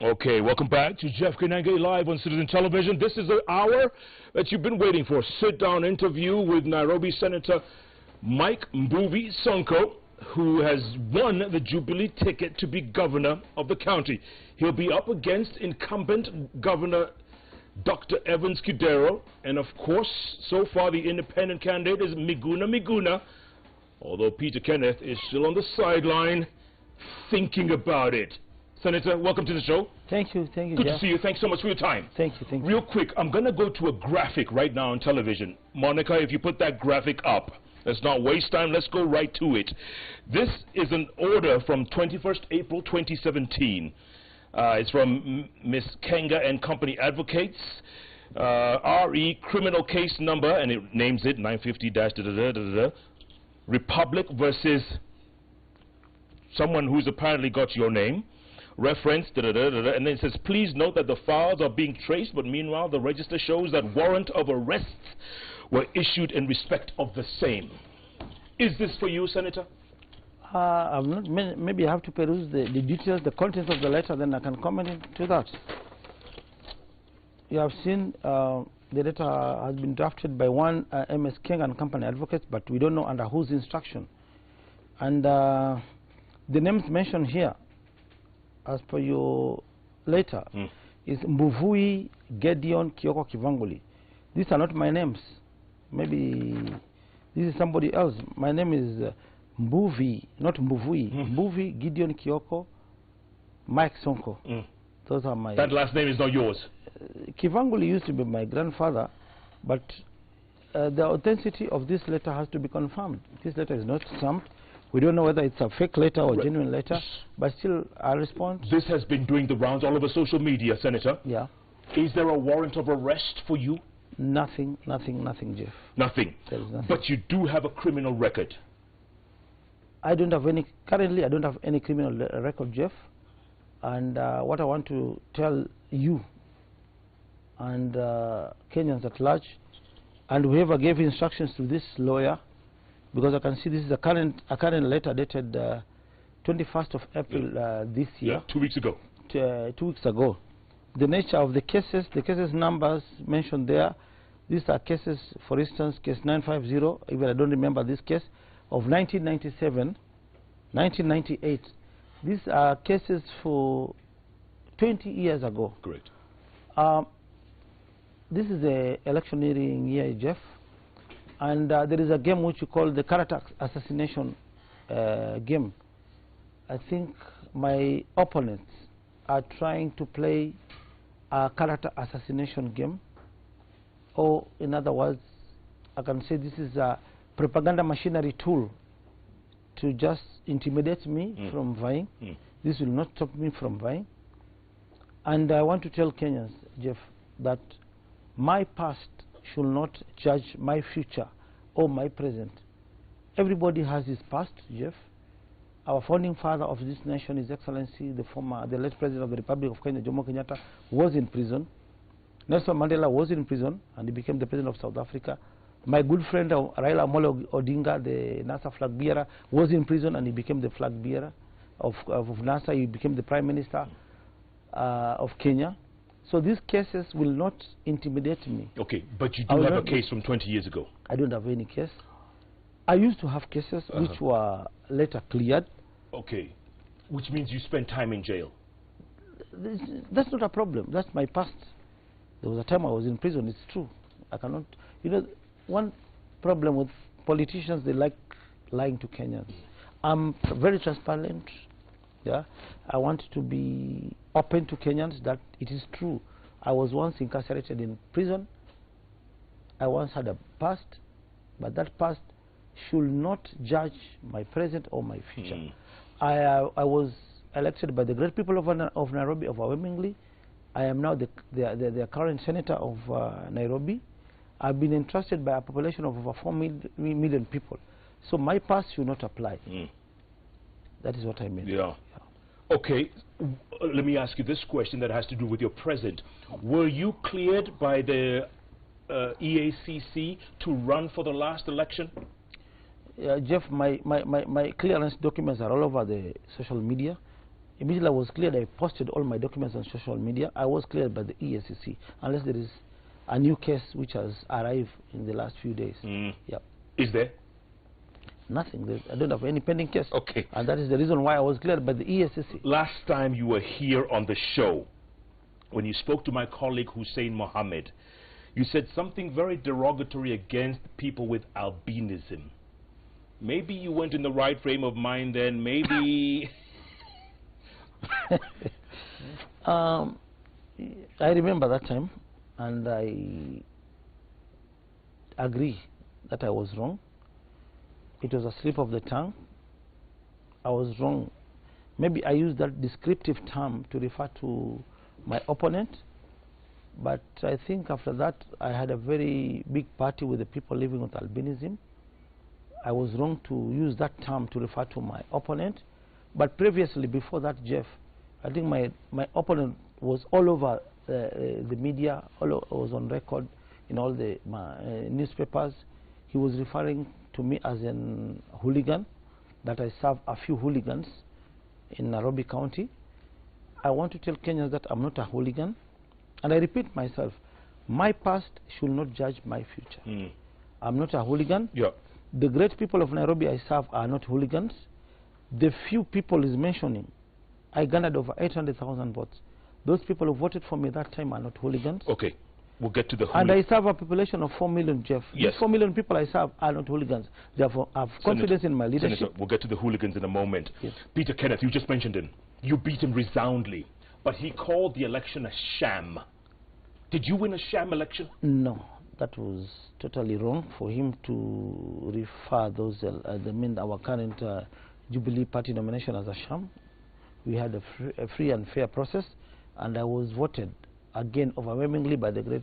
Okay, welcome back to Jeff Koinange Live on Citizen Television. This is the hour that you've been waiting for. Sit-down interview with Nairobi Senator Mike Mbuvi Sonko, who has won the Jubilee ticket to be governor of the county. He'll be up against incumbent Governor Dr. Evans Kidero, and of course, so far the independent candidate is Miguna, although Peter Kenneth is still on the sideline thinking about it. Senator, welcome to the show. Thank you, Good Jeff. to see you. Thanks so much for your time. Thank you. Real quick, I'm going to go to a graphic right now on television. Monica, if you put that graphic up. Let's not waste time. Let's go right to it. This is an order from 21st April 2017. It's from Ms. Kenga and Company Advocates. RE criminal case number, and it names it 950-, Republic versus someone who's apparently got your name. Reference, and then it says, please note that the files are being traced, but meanwhile the register shows that warrant of arrests were issued in respect of the same. Is this for you, Senator? I'm not, maybe I have to peruse the details, the contents of the letter, then I can comment to that. You have seen the letter has been drafted by one MS King and Company Advocates, but we don't know under whose instruction. And the names mentioned here, as per your letter, is Mbuvui, Gedeon, Kioko, Kivanguli. These are not my names. Maybe this is somebody else. My name is Mbuvi, not Mbuvui. Mbuvi, Gideon, Kioko, Mike Sonko. Those are my... That last name is not yours? Kivanguli used to be my grandfather, but the authenticity of this letter has to be confirmed. This letter is not stamped. We don't know whether it's a fake letter or genuine letter, but still I'll respond. This has been doing the rounds all over social media, Senator. Yeah. Is there a warrant of arrest for you? Nothing, Jeff. Nothing. There is nothing. But you do have a criminal record. I don't have any, currently I don't have any criminal record, Jeff. And what I want to tell you and Kenyans at large, and whoever gave instructions to this lawyer, because I can see this is a current letter dated 21st of April this year. Yeah, 2 weeks ago. 2 weeks ago. The nature of the cases numbers mentioned there, these are cases, for instance, case 950, even I don't remember this case, of 1997, 1998. These are cases for 20 years ago. Great. This is the electioneering year, Jeff. And there is a game which you call the character assassination game. I think my opponents are trying to play a character assassination game. Or in other words, I can say this is a propaganda machinery tool to just intimidate me from vying. This will not stop me from vying. And I want to tell Kenyans, Jeff, that my past should not judge my future or my present. Everybody has his past, Jeff. Our founding father of this nation, His Excellency, the late President of the Republic of Kenya, Jomo Kenyatta, was in prison. Nelson Mandela was in prison, and he became the President of South Africa. My good friend Raila Amolo Odinga, the NASA flag bearer, was in prison, and he became the flag bearer of NASA. He became the Prime Minister of Kenya. So these cases will not intimidate me. Okay, but you do have a case from 20 years ago. I don't have any case. I used to have cases which were later cleared. Okay, which means you spent time in jail. That's not a problem. That's my past. There was a time I was in prison. It's true. I cannot... You know, one problem with politicians, they like lying to Kenyans. I'm very transparent. Yeah, I want to be open to Kenyans that it is true. I was once incarcerated in prison. I once had a past, but that past should not judge my present or my future. I was elected by the great people of Nairobi overwhelmingly. I am now the current senator of Nairobi. I've been entrusted by a population of over 4 million people. So my past should not apply. That is what I mean. Yeah. Okay, let me ask you this question that has to do with your present. Were you cleared by the EACC to run for the last election? Jeff, my clearance documents are all over the social media. immediately I was cleared, I posted all my documents on social media. I was cleared by the ESCC, unless there is a new case which has arrived in the last few days. Yep. Is there? Nothing. I don't have any pending case. Okay. And that is the reason why I was cleared by the ESCC. Last time you were here on the show, when you spoke to my colleague Hussein Mohammed, you said something very derogatory against people with albinism. Maybe you weren't in the right frame of mind then, maybe... I remember that time, and I agree that I was wrong. It was a slip of the tongue. I was wrong. Maybe I used that descriptive term to refer to my opponent, but I think after that I had a very big party with the people living with albinism. I was wrong to use that term to refer to my opponent, but previously, before that, Jeff, I think my opponent was all over the media, was on record in all the newspapers. He was referring to me as a hooligan, that I serve a few hooligans in Nairobi County. I want to tell Kenyans that I'm not a hooligan, and I repeat myself, my past should not judge my future. I'm not a hooligan. Yeah. The great people of Nairobi I serve are not hooligans. The few people is mentioning, I garnered over 800,000 votes. Those people who voted for me that time are not hooligans. Okay, we'll get to the And I serve a population of 4 million, Jeff. Yes. These 4 million people I serve are not hooligans. Therefore, I have confidence in my leadership. Senator, we'll get to the hooligans in a moment. Yes. Peter Kenneth, you just mentioned him. You beat him resoundly, but he called the election a sham. Did you win a sham election? No, that was totally wrong for him to refer those, our current Jubilee Party nomination as a sham. We had a free and fair process, and I was voted again overwhelmingly by the great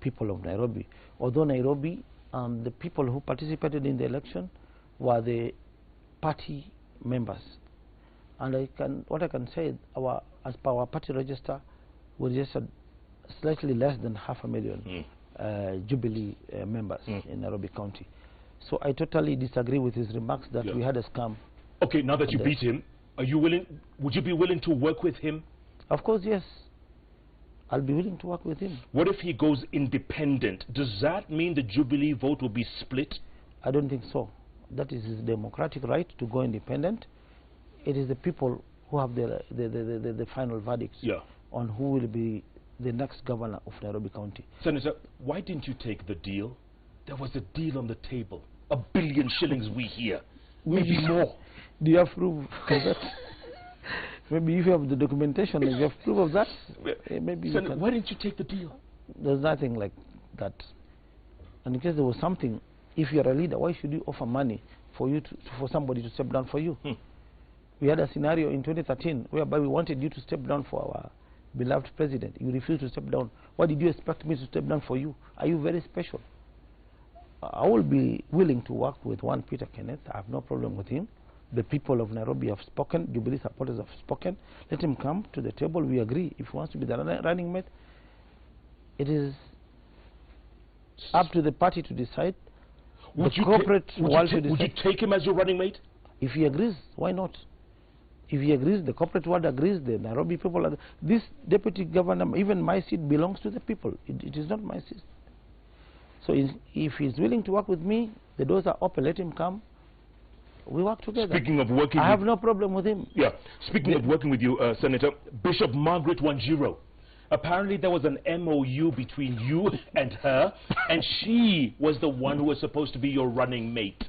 people of Nairobi. Although Nairobi, the people who participated in the election were the party members. And what I can say, as per our party register, we registered slightly less than 500,000 Jubilee members in Nairobi County. So I totally disagree with his remarks that we had a scam. Okay, now that you beat him, are you willing? Would you be willing to work with him? Of course, yes. I'll be willing to work with him. What if he goes independent? Does that mean the Jubilee vote will be split? I don't think so. That is his democratic right to go independent. It is the people who have the final verdicts on who will be the next governor of Nairobi County. Senator, why didn't you take the deal? There was a deal on the table. $1 billion shillings we hear. Maybe more. Do you have proof of that? Maybe if you have the documentation and you have proof of that, maybe Senator, why didn't you take the deal? There's nothing like that. And in case there was something, if you're a leader, why should you offer money for you for somebody to step down for you? We had a scenario in 2013 whereby we wanted you to step down for our beloved president. You refused to step down. Why did you expect me to step down for you? Are you very special? I will be willing to work with one Peter Kenneth. I have no problem with him. The people of Nairobi have spoken. Jubilee supporters have spoken. Let him come to the table. We agree. If he wants to be the running mate, it is up to the party to decide. Would you take him as your running mate? If he agrees, why not? If he agrees, the corporate world agrees, the Nairobi people agree. This deputy governor, even my seat belongs to the people. It is not my seat. So if he's willing to work with me, the doors are open. Let him come. We work together. Speaking of working, I have no problem with him. Yeah. Speaking of working with you, Senator, Bishop Margaret Wanjiru. Apparently there was an MOU between you and her, and she was the one who was supposed to be your running mate.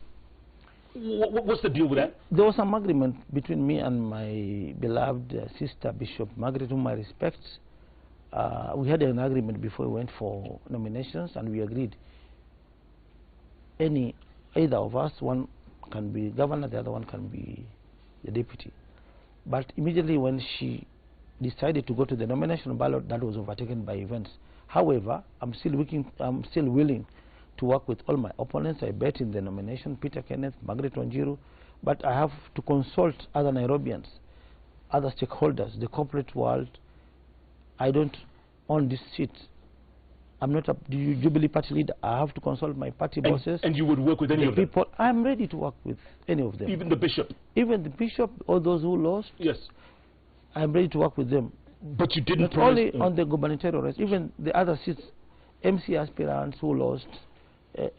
What's the deal with that? There was some agreement between me and my beloved sister, Bishop Margaret, whom I respect. We had an agreement before we went for nominations, and we agreed either of us, one can be governor, the other one can be the deputy. But immediately when she decided to go to the nomination ballot, that was overtaken by events. However, I'm still willing to work with all my opponents. I bet in the nomination, Peter Kenneth, Margaret Wanjiru, but I have to consult other Nairobians, other stakeholders, the corporate world. I don't own this seat. I'm not a Jubilee party leader. I have to consult my party bosses. And you would work with any of them? I'm ready to work with any of them. Even the bishop? Even the bishop, all those who lost. Yes. I'm ready to work with them. But you didn't Not only on the gubernatorial race, even the other seats, MC aspirants who lost,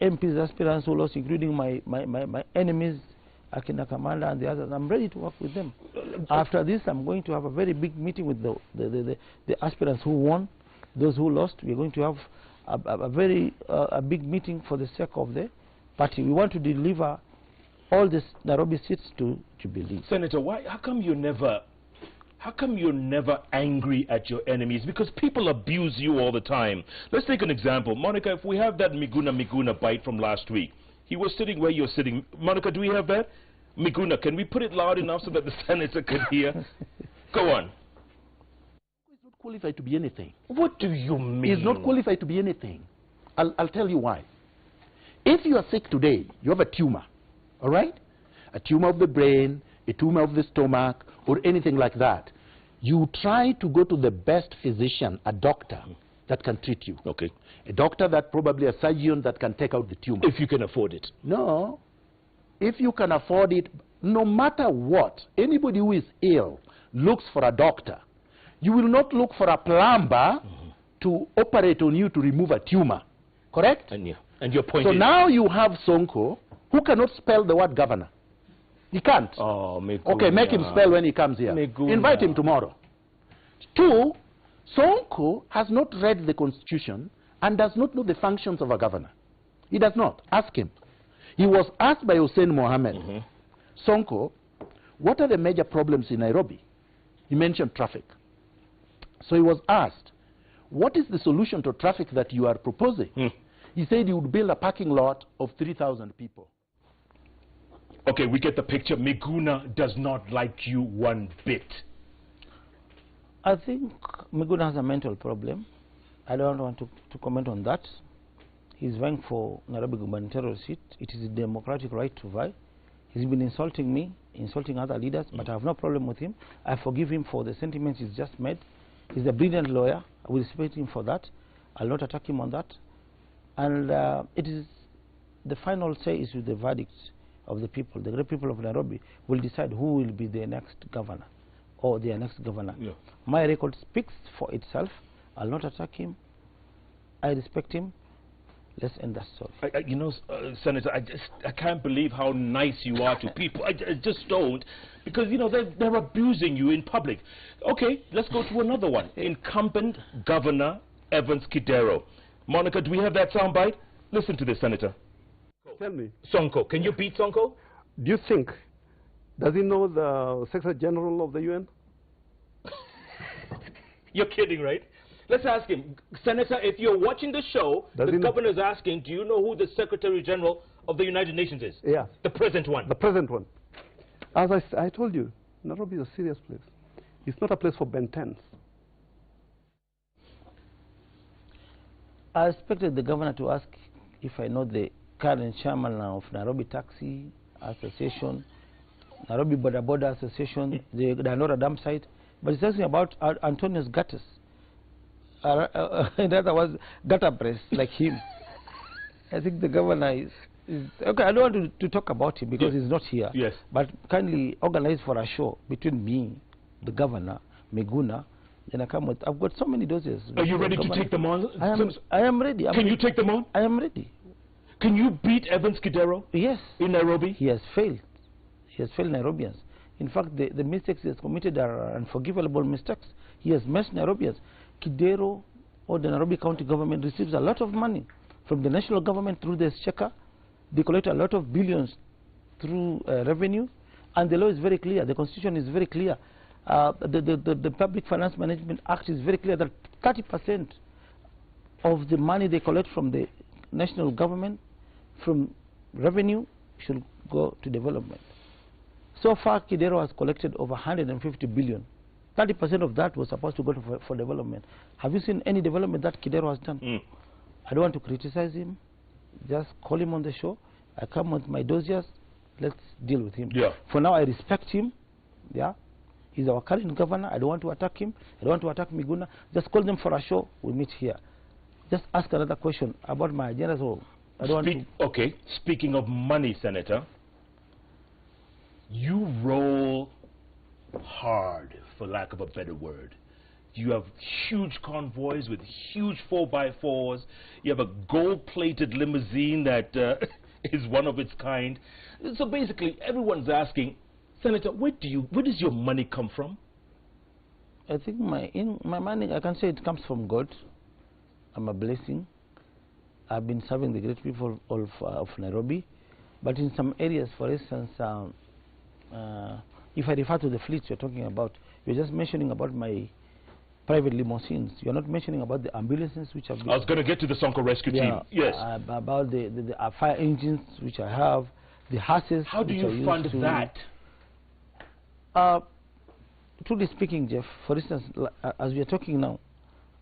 MPs aspirants who lost, including my enemies, Akina Kamanda and the others. I'm ready to work with them. After this, I'm going to have a very big meeting with the aspirants who won, those who lost. We're going to have a very big meeting for the sake of the party. We want to deliver all these Nairobi seats to Jubilee. Senator, why? How come you're never angry at your enemies? Because people abuse you all the time. Let's take an example. Monica, if we have that Miguna bite from last week, he was sitting where you're sitting. Monica, do we have that? Miguna, can we put it loud enough so that the senator can hear? Go on. He's not qualified to be anything. What do you mean? He's not qualified to be anything. I'll tell you why. If you are sick today, you have a tumor, all right? A tumor of the brain, a tumor of the stomach, or anything like that. You try to go to the best physician, a doctor, that can treat you. Okay. A doctor that probably a surgeon that can take out the tumor. If you can afford it. No. If you can afford it, no matter what, anybody who is ill looks for a doctor. You will not look for a plumber to operate on you to remove a tumor. Correct? And your point so is... now you have Sonko, who cannot spell the word governor. He can't. Oh, Miguna. Okay, make him spell when he comes here. Miguna. Invite him tomorrow. 2, Sonko has not read the Constitution and does not know the functions of a governor. He does not. Ask him. He was asked by Hussein Mohammed, Sonko, what are the major problems in Nairobi? He mentioned traffic. So he was asked, what is the solution to traffic that you are proposing? He said he would build a parking lot of 3,000 people. Okay, we get the picture. Miguna does not like you one bit. I think Miguna has a mental problem. I don't want to comment on that. He's vying for Nairobi gubernatorial seat. It is a democratic right to vie. He's been insulting me, insulting other leaders, but I have no problem with him. I forgive him for the sentiments he's just made. He's a brilliant lawyer. I will respect him for that. I'll not attack him on that. And it is the final say is with the verdict of the people. The great people of Nairobi will decide who will be the next governor or their next governor. Yeah. My record speaks for itself. I'll not attack him. I respect him. Let's end that story. You know, Senator, I can't believe how nice you are to people. I just don't, because you know they're abusing you in public. Okay, let's go to another one. Incumbent Governor Evans Kidero. Monica, do we have that soundbite? Listen to this, Senator. Tell me. Sonko, can you beat Sonko? Do you think, does he know the Secretary General of the UN? You're kidding, right? Let's ask him. Senator, if you're watching the show, the governor's asking, do you know who the Secretary General of the United Nations is? Yeah. The present one. The present one. As I told you, Nairobi is a serious place. It's not a place for Ben 10s. I expected the governor to ask if I know the current chairman of Nairobi Taxi Association, Nairobi Border Association, the Dandora Dam site, but he's asking about Antonius Gattas. In other words, gutter press like him. I think the governor is okay. I don't want to talk about him because he's not here. Yes. But kindly organize for a show between me, the governor, Miguna. Then I come with. I've got so many doses. Are you ready to take them on? I am ready. Can you take them on? I am ready. Can you beat Evans Kidero? Yes. In Nairobi? He has failed. He has failed Nairobians. In fact, the mistakes he has committed are unforgivable mistakes. He has messed Nairobians. Kidero or the Nairobi County government receives a lot of money from the national government through the exchequer. They collect a lot of billions through revenue, and the law is very clear. The Constitution is very clear. The Public Finance Management Act is very clear that 30% of the money they collect from the national government, from revenue, should go to development. So far, Kidero has collected over 150 billion. 30% of that was supposed to go for development. Have you seen any development that Kidero has done? I don't want to criticize him. Just call him on the show. I come with my dossiers. Let's deal with him. Yeah. For now, I respect him. Yeah. He's our current governor. I don't want to attack him. I don't want to attack Miguna. Just call them for a show. We'll meet here. Just ask another question about my agenda. So I don't want to. Okay. Speaking of money, Senator, you roll hard, for lack of a better word. You have huge convoys with huge 4x4s. You have a gold-plated limousine that is one of its kind. So basically, everyone's asking, Senator, where does your money come from? I think my money, I can say it comes from God. I'm a blessing. I've been serving the great people of Nairobi. But in some areas, for instance, if I refer to the fleets you're talking about, you're just mentioning about my private limousines. You're not mentioning about the ambulances which have been... I was going to get to the Sonko rescue team. Yes. About the fire engines which I have, the horses. How do you fund that? Truly speaking, Jeff, for instance, as we are talking now,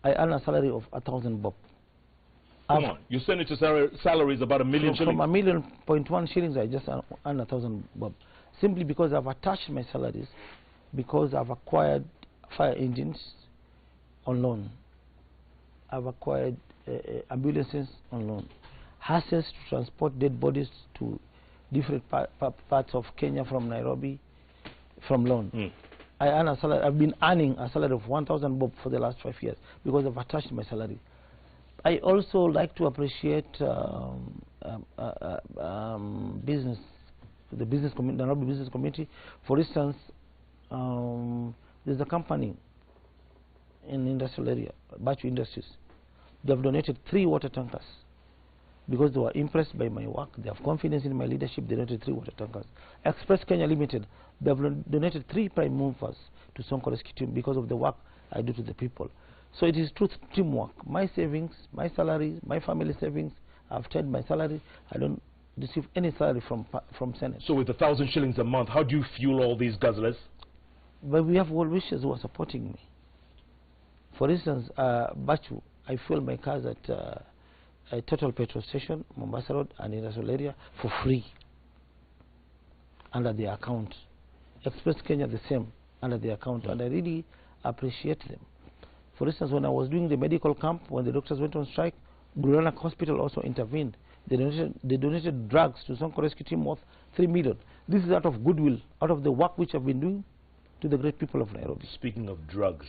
I earn a salary of 1,000 bob. Come on, your senator salary is about $1 million shillings. From $1.1 million shillings, I just earn 1,000 bob. Simply because I've attached my salaries, because I've acquired fire engines on loan. I've acquired ambulances on loan. Horses to transport dead bodies to different parts of Kenya from Nairobi from loan. I earn a salary. I've been earning a salary of 1,000 bob for the last 5 years because I've attached my salary. I also like to appreciate business, the business community, the Nairobi business community. For instance, there's a company in the industrial area, Bachu Industries. They have donated 3 water tankers because they were impressed by my work. They have confidence in my leadership. They donated 3 water tankers. Express Kenya Limited, they have donated 3 prime movers to Sonko Rescue Team because of the work I do to the people. So it is truth teamwork. My savings, my salaries, my family savings, I've tied my salary. I don't receive any salary from Senate. So with 1,000 shillings a month, how do you fuel all these guzzlers? But we have well-wishers who are supporting me. For instance, Bachu, I fuel my cars at a Total Petrol Station, Mombasa Road, and industrial area for free under their account. Express Kenya the same under their account, and I really appreciate them. For instance, when I was doing the medical camp, when the doctors went on strike, Koinange Hospital also intervened. They donated drugs to Sonko Rescue Team worth 3 million. This is out of goodwill, out of the work which I've been doing to the great people of Nairobi. Speaking of drugs,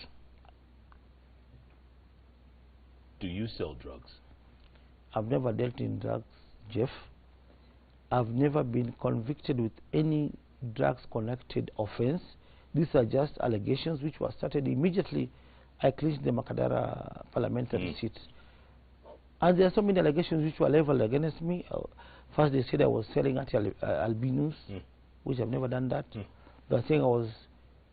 do you sell drugs? I've never dealt in drugs, Jeff. I've never been convicted with any drugs-connected offense. These are just allegations which were started immediately I clinched the Makadara parliamentary seat. And there are so many allegations which were leveled against me. First they said I was selling albinos, which I've never done that. They were saying I was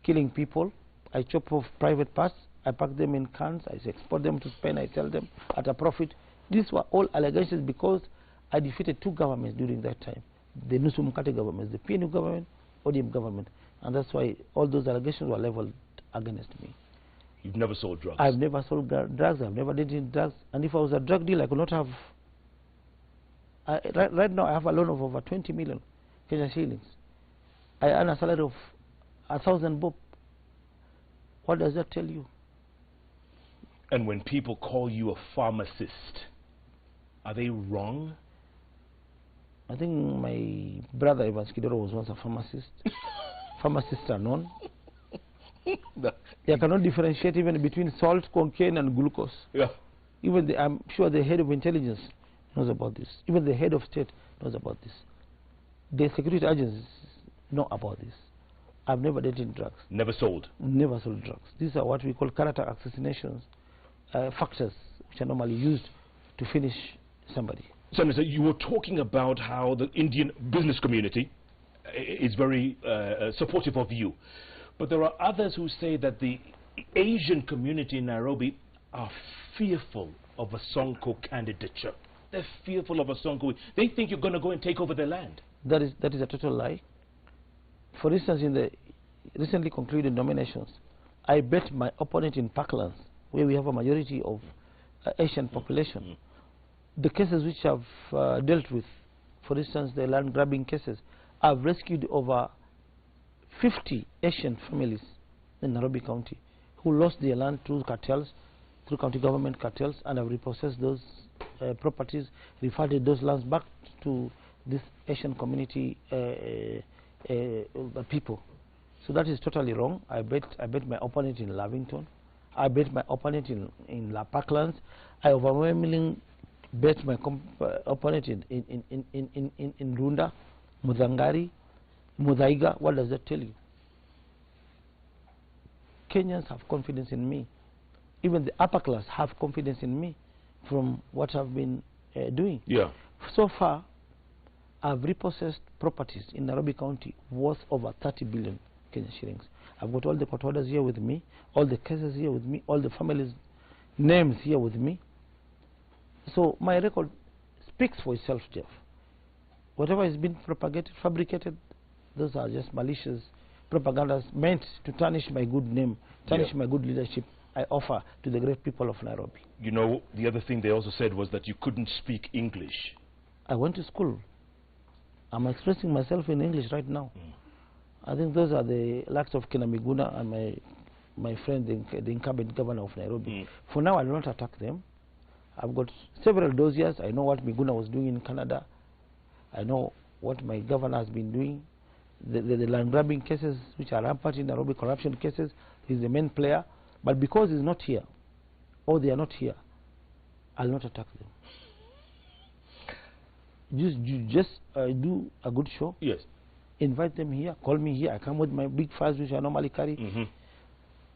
killing people. I chop off private parts, I pack them in cans, I export them to Spain, I sell them at a profit. These were all allegations because I defeated 2 governments during that time. The Nusu Mkate government, the PNU government, ODM government. And that's why all those allegations were leveled against me. You've never sold drugs? I've never sold drugs. I've never dealt in drugs. And if I was a drug dealer, I could not have... right now, I have a loan of over 20 million Kenya shillings. I earn a salary of 1,000 bob. What does that tell you? And when people call you a pharmacist, are they wrong? I think my brother Ivan Skidoro was once a pharmacist. Pharmacists are known. They cannot differentiate even between salt, cocaine, and glucose. Yeah. Even I'm sure the head of intelligence knows about this. Even the head of state knows about this. The security agencies know about this. I've never dealt in drugs. Never sold? Never sold drugs. These are what we call character assassinations, factors which are normally used to finish somebody. Senator, you were talking about how the Indian business community is very supportive of you. But there are others who say that the Asian community in Nairobi are fearful of a Sonko candidature. They're fearful of a Sonko. They think you're going to go and take over their land. That is a total lie. For instance, in the recently concluded nominations, I bet my opponent in Parklands, where we have a majority of Asian population, the cases which I've dealt with, for instance, the land grabbing cases, I've rescued over 50 Asian families in Nairobi County who lost their land through cartels, through county government cartels, and have repossessed those properties, reverted those lands back to this Asian community people. So that is totally wrong. I bet my opponent in Lavington. I bet my opponent in La Parklands. I overwhelmingly bet my opponent in Runda, Mudangari, Mudaiga. What does that tell you? Kenyans have confidence in me. Even the upper class have confidence in me from what I've been doing. Yeah. So far, I've repossessed properties in Nairobi County worth over 30 billion Kenyan shillings. I've got all the court orders here with me, all the cases here with me, all the families' names here with me. So my record speaks for itself, Jeff. Whatever has been propagated, fabricated, those are just malicious propagandas meant to tarnish my good name, tarnish my good leadership I offer to the great people of Nairobi. You know, the other thing they also said was that you couldn't speak English. I went to school. I'm expressing myself in English right now. I think those are the lacks of Kina Miguna and my friend, the incumbent governor of Nairobi. For now, I do not attack them. I've got several dossiers. I know what Miguna was doing in Canada. I know what my governor has been doing. The land grabbing cases, which are rampant in Nairobi, corruption cases, he's the main player. But because he's not here, or they are not here, I'll not attack them. Just do a good show. Yes. Invite them here. Call me here. I come with my big files, which I normally carry.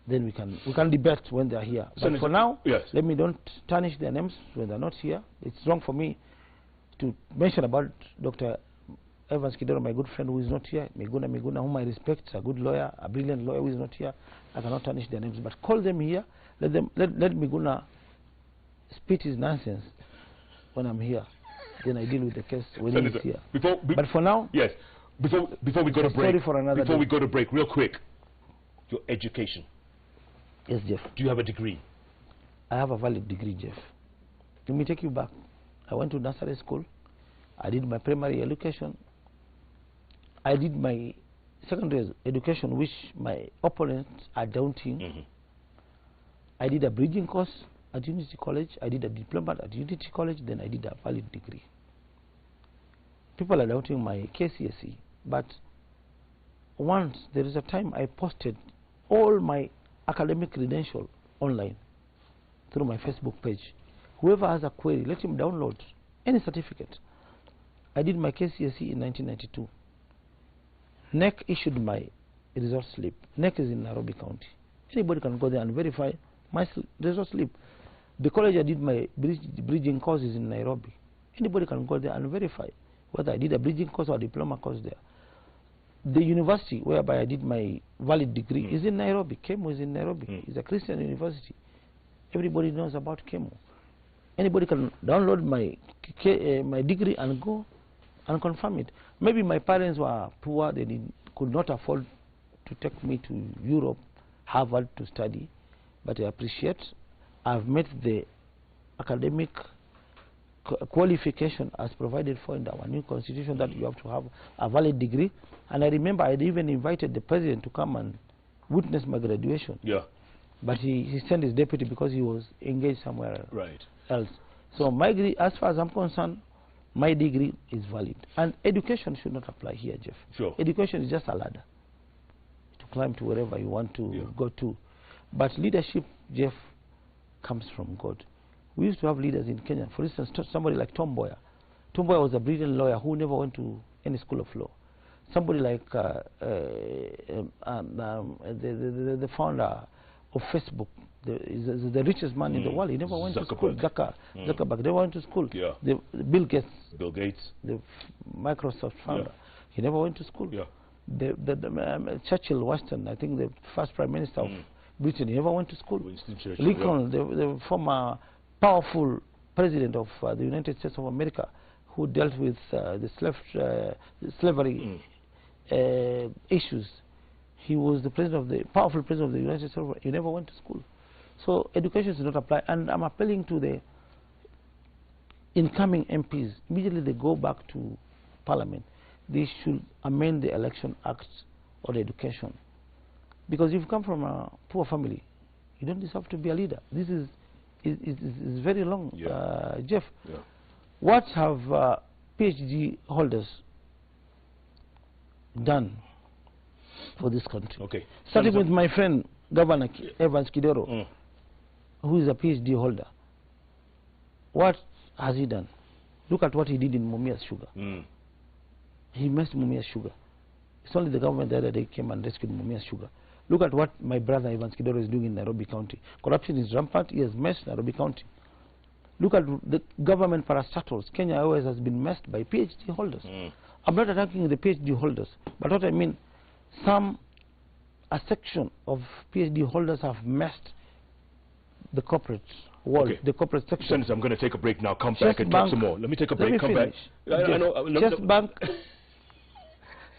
Then we can debate when they are here. But for now, let me don't tarnish their names when they're not here. It's wrong for me to mention about Dr. Evans Kidero, my good friend who is not here. Miguna, whom I respect, a good lawyer, a brilliant lawyer who is not here. I cannot tarnish their names, but call them here. Let Miguna spit his nonsense when I'm here. Then I deal with the case when he's here. But for now, yes. Before we go to break, we go to break, real quick, your education. Yes, Jeff. Do you have a degree? I have a valid degree, Jeff. Let me take you back. I went to nursery school. I did my primary education. I did my secondary education, which my opponents are doubting. I did a bridging course at Unity College. I did a diploma at Unity College. Then I did a valid degree. People are doubting my KCSE, but once there is a time I posted all my academic credential online through my Facebook page. Whoever has a query, let him download any certificate. I did my KCSE in 1992. NEC issued my result slip. NEC is in Nairobi County. Anybody can go there and verify my result slip. The college I did my bridging course is in Nairobi. Anybody can go there and verify whether I did a bridging course or a diploma course there. The university whereby I did my valid degree is in Nairobi. KEMU is in Nairobi. It's a Christian university. Everybody knows about KEMU. Anybody can download my degree and go and confirm it. Maybe my parents were poor, they could not afford to take me to Europe, Harvard to study, but I appreciate I've met the academic qualification as provided for in our new constitution that you have to have a valid degree. And I remember I even invited the president to come and witness my graduation. Yeah. But he sent his deputy because he was engaged somewhere else. So my degree, as far as I'm concerned, my degree is valid. And education should not apply here, Jeff. Sure. Education is just a ladder to climb to wherever you want to go to. But leadership, Jeff, comes from God. We used to have leaders in Kenya. For instance, somebody like Tom Mboya. Tom Mboya was a brilliant lawyer who never went to any school of law. Somebody like the founder of Facebook, the richest man in the world. He never went to school. Zuckerberg never went to school. Yeah. Bill Gates, the Microsoft founder, he never went to school. Yeah. Churchill Weston, I think the first prime minister of Britain, he never went to school. Lincoln, the former powerful president of the United States of America, who dealt with the slavery issues. He was the president of the powerful president of the United States. He never went to school. So education does not apply. And I'm appealing to the incoming MPs. Immediately they go back to Parliament. They should amend the Election Act on education. Because if you come from a poor family, you don't deserve to be a leader. This is very long, Jeff. Yeah. What have PhD holders done for this country. Okay. Starting with my friend, Governor Evans Kidero, who is a PhD holder. What has he done? Look at what he did in Mumia's sugar. He messed Mumia's sugar. It's only the government the other day came and rescued Mumia's sugar. Look at what my brother Evans Kidero is doing in Nairobi County. Corruption is rampant. He has messed Nairobi County. Look at the government parastatals. Kenya Airways has been messed by PhD holders. I'm not attacking the PhD holders, but what I mean, a section of PhD holders have messed the corporate world, the corporate section. Senator, I'm going to take a break now. Come back and talk some more. Let me take a break. Come back. I know. Chess Bank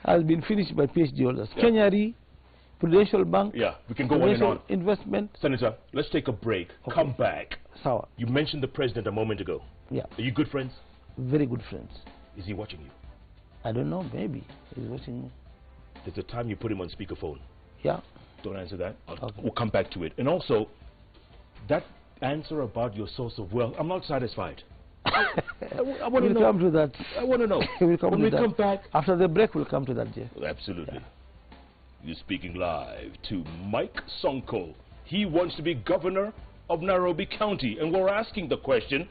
has been finished by PhD holders. Kenya Re, Prudential Bank. Yeah, we can go on and on. Investment. Senator, let's take a break. Okay. Come back. Sour. You mentioned the president a moment ago. Yeah. Are you good friends? Very good friends. Is he watching you? I don't know. Maybe he's watching me. There's a time you put him on speakerphone. Yeah. Don't answer that. Okay. We'll come back to it. And also, that answer about your source of wealth, I'm not satisfied. I want to know. We'll come to that. I want to know. When we come back. After the break, we'll come to that, Jeff. Absolutely. You're speaking live to Mike Sonko. He wants to be governor of Nairobi County. And we're asking the question,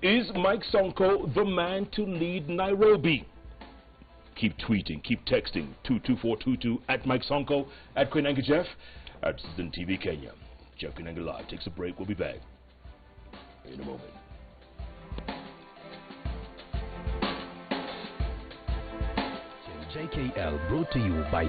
is Mike Sonko the man to lead Nairobi? Keep tweeting, keep texting, 22422 at Mike Sonko, at Koinange Jeff, at Citizen TV Kenya. Jeff Koinange Live takes a break. We'll be back in a moment. JKL brought to you by